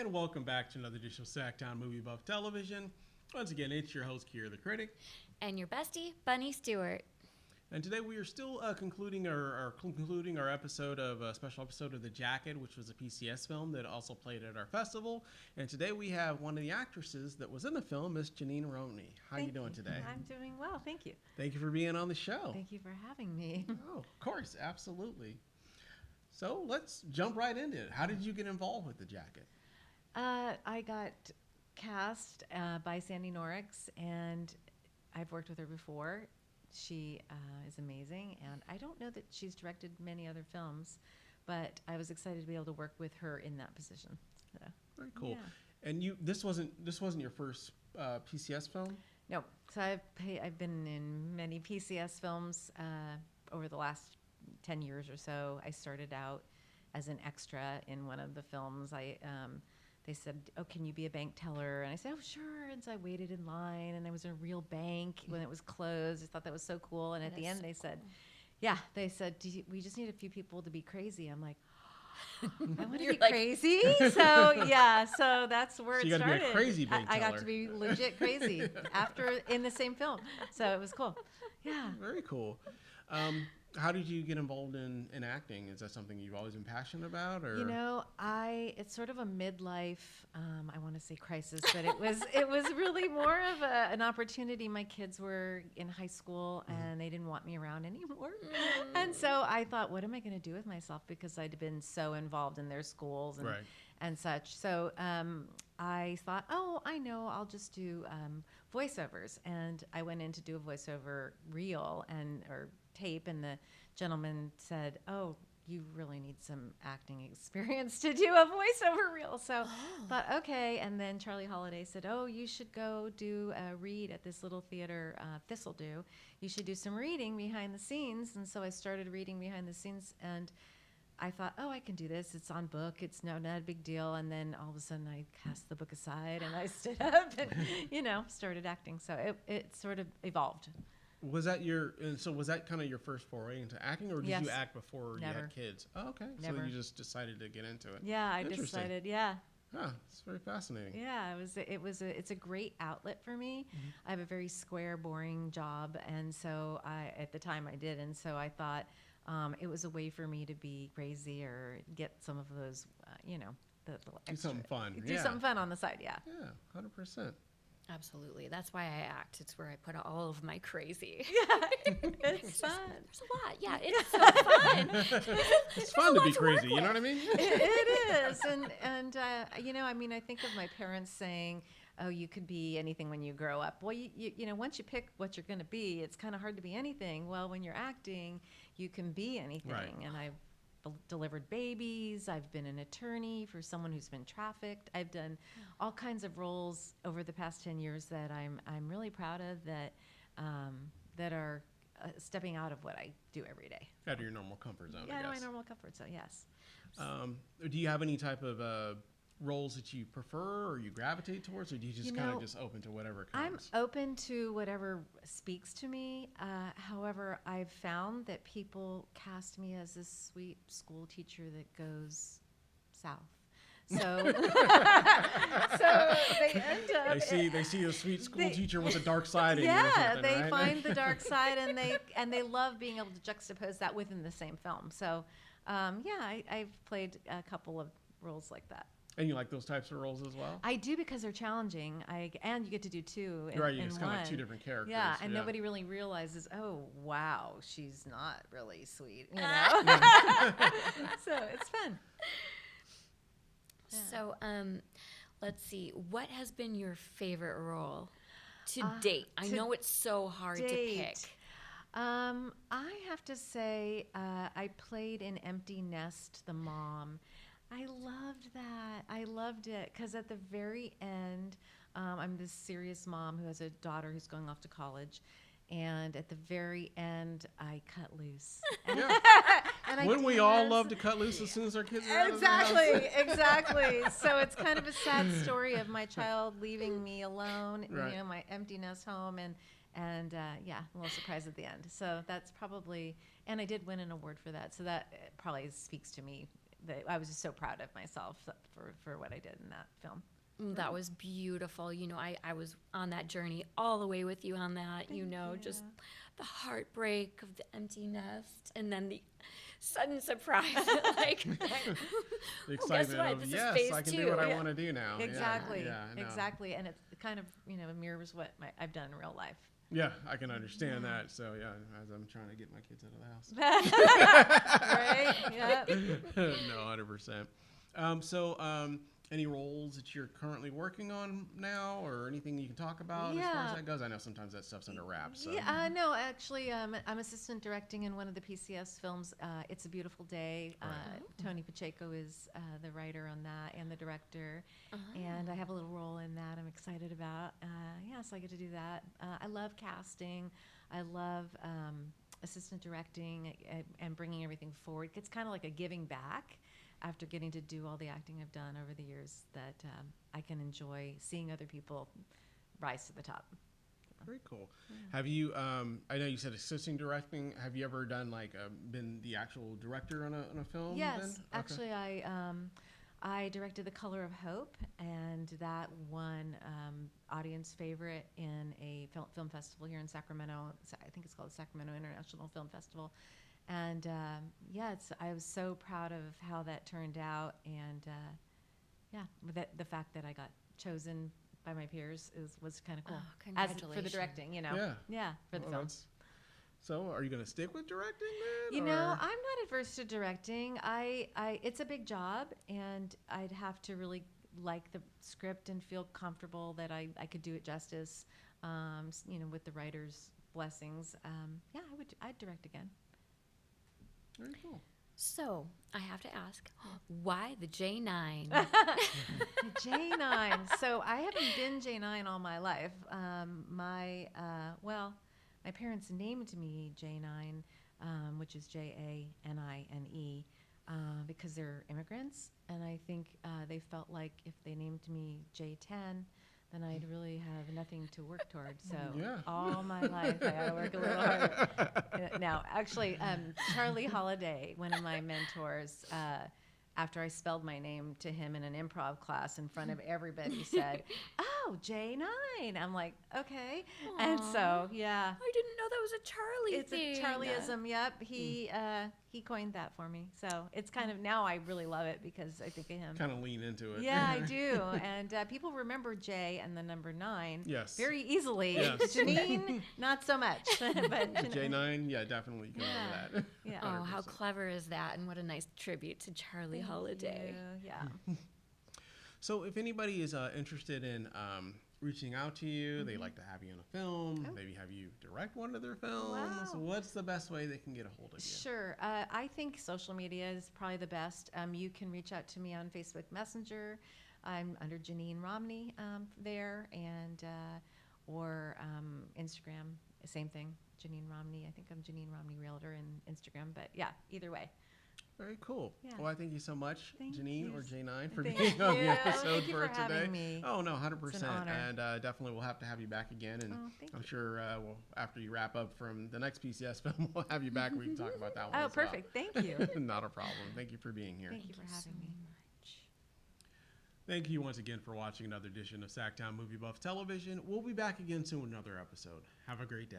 And welcome back to another edition of SacTown Movie Buff Television. Once again, it's your host, Kier the Critic. And your bestie, Bunny Stewart. And today we are still concluding our episode of a special episode of The Jacket, which was a PCS film that also played at our festival. And today we have one of the actresses that was in the film, Miss Janine Romney. How are you doing today? I'm doing well, thank you. Thank you for being on the show. Thank you for having me. Oh, of course, absolutely. So let's jump right into it. How did you get involved with The Jacket? I got cast by Sandy Norix, and I've worked with her before. She is amazing, and I don't know that she's directed many other films, but I was excited to be able to work with her in that position. So, very cool. Yeah. And this wasn't your first PCS film? No, so I've been in many PCS films over the last 10 years or so. I started out as an extra in one of the films. They said, "Oh, can you be a bank teller?" And I said, "Oh, sure." And so I waited in line, and I was in a real bank when it was closed. I thought that was so cool. And at the end, they said, "We just need a few people to be crazy." I'm like, I want to be crazy. So that's where it started. You got to be a crazy bank teller. I got to be legit crazy in the same film. So it was cool. Yeah. Very cool. How did you get involved in acting? Is that something you've always been passionate about, or? It's sort of a midlife, I want to say crisis, but it was really more of an opportunity. My kids were in high school and they didn't want me around anymore. And so I thought, what am I going to do with myself? Because I'd been so involved in their schools and such. So I thought, I know, I'll just do voiceovers. And I went in to do a voiceover reel or tape, and the gentleman said, "Oh, you really need some acting experience to do a voiceover reel." So I thought, okay. And then Charlie Holiday said, "Oh, you should go do a read at this little theater, Thistledew. You should do some reading behind the scenes." And so I started reading behind the scenes, and I thought, I can do this. It's on book. It's not a big deal. And then all of a sudden I cast the book aside and I stood up and, started acting. So it sort of evolved. Was that kind of your first foray into acting, or did you act before you had kids? Oh, okay. Never. So you just decided to get into it. Yeah, I decided. Yeah. It's very fascinating. Yeah, it's a great outlet for me. Mm-hmm. I have a very square, boring job, and so at the time I did, and so I thought it was a way for me to be crazy or get some of those, the little extra. Do something fun. Do something fun on the side. Yeah. Yeah, 100%. Absolutely. That's why I act. It's where I put all of my crazy. Yeah, it's fun. There's a lot. Yeah, it's so fun. It's fun to be crazy. You know what I mean? It is. And I think of my parents saying, "Oh, you could be anything when you grow up." Well, you once you pick what you're going to be, it's kind of hard to be anything. Well, when you're acting, you can be anything. Right. And I've delivered babies. I've been an attorney for someone who's been trafficked. I've done all kinds of roles over the past 10 years that I'm really proud of that are stepping out of what I do every day. Out of your normal comfort zone, I guess. Yeah, my normal comfort zone, yes. Do you have any type of roles that you prefer or you gravitate towards, or do you just kind of just open to whatever comes? I'm open to whatever speaks to me. However, I've found that people cast me as a sweet school teacher that goes south. So, they end up. They see a sweet school teacher with a dark side in yeah, you. They find the dark side, and they love being able to juxtapose that within the same film. So, I've played a couple of roles like that. And you like those types of roles as well? I do, because they're challenging. And you get to do two in right, it's one. kind of like two different characters. Yeah, and nobody really realizes, oh, wow, she's not really sweet, So it's fun. Yeah. So let's see. What has been your favorite role to date? I know it's so hard to pick. I have to say I played in Empty Nest, the mom. I loved that. I loved it because at the very end, I'm this serious mom who has a daughter who's going off to college. And at the very end, I cut loose. Wouldn't we all love to cut loose as soon as our kids are out of the house? Exactly. So it's kind of a sad story of my child leaving me alone, my empty nest home, and a little surprise at the end. So that's probably, and I did win an award for that. So that probably speaks to me I was just so proud of myself for what I did in that film. That was beautiful. You know, I was on that journey all the way with you on that, Thank you. just the heartbreak of the empty nest and then the sudden surprise. Like, The oh, guess excitement what? of, This is yes, phase I can do two. what I Yeah. want to do now. Exactly. Yeah, no. Exactly. And it kind of, mirrors what I've done in real life. Yeah, I can understand that. So, yeah, as I'm trying to get my kids out of the house. Right? Yeah. No, 100%. Any roles that you're currently working on now, or anything you can talk about as far Yeah. as that goes? I know sometimes that stuff's under wraps. So. Yeah, no, actually, I'm assistant directing in one of the PCS films. It's a Beautiful Day. Tony Pacheco is the writer on that and the director, and I have a little role in that. I'm excited about. So I get to do that. I love casting. I love assistant directing and bringing everything forward. It's kind of like a giving back. After getting to do all the acting I've done over the years, that I can enjoy seeing other people rise to the top. Very cool. Have you? I know you said assisting directing. Have you ever done been the actual director on a film? Yes, then? Okay. actually, I directed The Color of Hope, and that won audience favorite in a film festival here in Sacramento. I think it's called the Sacramento International Film Festival. And I was so proud of how that turned out, and the fact that I got chosen by my peers was kind of cool. Oh, For congratulations. the directing, Yeah. for the Well, film. So, are you going to stick with directing then? You or- know, I'm not adverse to directing. It's a big job, and I'd have to really like the script and feel comfortable that I could do it justice. With the writer's blessings. I'd direct again. Very cool. So I have to ask, why the J9? J9. So I haven't been J9 all my life. My parents named me J9, which is Janine, because they're immigrants, and I think they felt like if they named me J10, then I'd really have nothing to work towards. So all my life I had to work a little harder. Now, actually, Charlie Holiday, one of my mentors, after I spelled my name to him in an improv class in front of everybody, said, "Oh, J9." I'm like, okay. Aw. And so, yeah. I didn't know that was a Charlie It's thing. a Charlieism. Yep, he coined that for me. So it's kind of, now I really love it because I think of him. Kind of lean into it. Yeah, I do. And people remember J and the number 9 Yes. very easily. Yes. Janine, not so much. But J9, yeah, definitely go over that. Yeah. Oh, how 100%. clever is that? And what a nice tribute to Charlie Holiday. Yeah. So, if anybody is interested in reaching out to you, they'd like to have you in a film, maybe have you direct one of their films. Wow. What's the best way they can get a hold of you? Sure. I think social media is probably the best. You can reach out to me on Facebook Messenger. I'm under Janine Romney there, and or Instagram, same thing, Janine Romney. I think I'm Janine Romney Realtor in Instagram, but yeah, either way. Very cool. Yeah. Well, I thank you so much, Thank Janine you. or J9, for Thank being on you. the episode Thank you for for today. having me. Oh no, 100%. It's an honor. And definitely we'll have to have you back again. And Oh, thank I'm you. sure after you wrap up from the next PCS film, we'll have you back. We can talk about that one. Oh, as well. perfect. Thank you. Not a problem. Thank you for being here. Thank you for having me. Thank you once again for watching another edition of SacTown Movie Buff Television. We'll be back again soon with another episode. Have a great day.